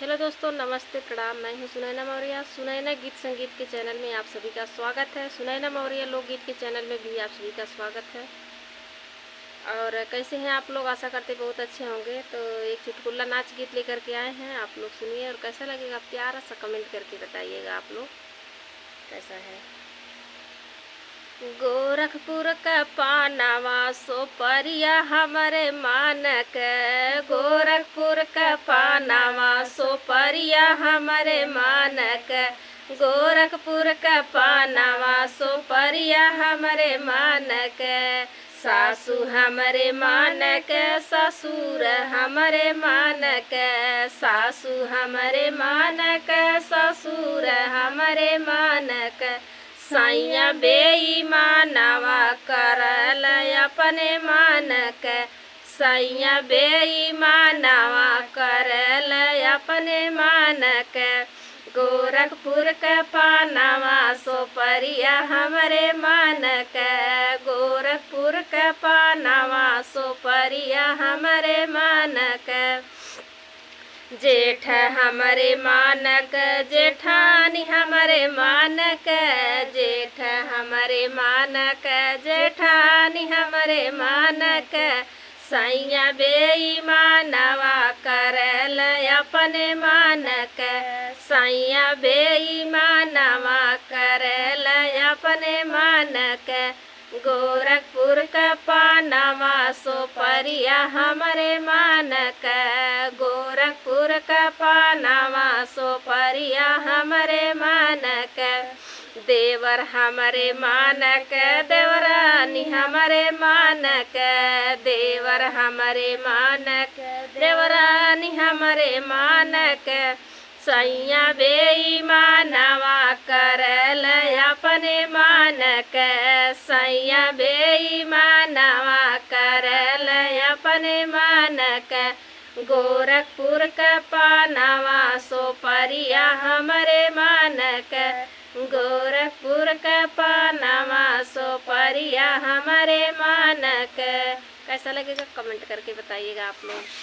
Hello दोस्तों, नमस्ते, प्रणाम। मैं हूं सुनैना मौर्य। सुनैना गीत संगीत के चैनल में आप सभी का स्वागत है। सुनैना मौर्य लोकगीत के चैनल में भी आप सभी का स्वागत है। और कैसे हैं आप लोग? आशा करते बहुत अच्छे होंगे। तो एक चुटकुला नाच गीत लेकर के आए हैं, आप लोग सुनिए और कैसा लगेगा प्यारा सा कमेंट करके बताइएगा आप लोग कैसा है। गोरखपुर का पानावा सोपरिया हमरे मानक, गोरखपुर का पानावा सोपरिया हमरे मानक, गोरखपुर का पानावा सोपरिया हमरे मानक, सासू हमरे मानक ससुर हमरे मानक, सासू हमरे मानक ससुर हमरे मानक, सैया बेईमानवा करल अपने मानक, सैया बेईमानवा करल अपने मानक, गोरखपुर का पानावा सोपरिया हमरे मानक, गोरखपुर का पानावा सोपरिया हमरे मानक, जेठ हमरे मानक जेठानी हमरे मानक, जेठ हमरे मानक जेठानी हमरे मानक, सैया बेईमानवा करल अपने मानक, सैया बेईमानवा करल अपने मानक, गोरखपुर का पानावा सोपरिया हमरे मानक, गोरखपुर का पानावा सोपरिया हमरे मानक, देवर हमरे मानक देवरानी हमरे मानक, देवर हमरे मानक देवरानी हमरे मानक, सैया बेईमानवा करल अपने मानक, सैया बेईमानवा करल अपने मानक, गोरखपुर का पानावा सोपरिया हमरे मानक, गोरखपुर का पानावा सोपरिया हमरे मानक। कैसा लगेगा कमेंट करके बताइएगा आप लोग।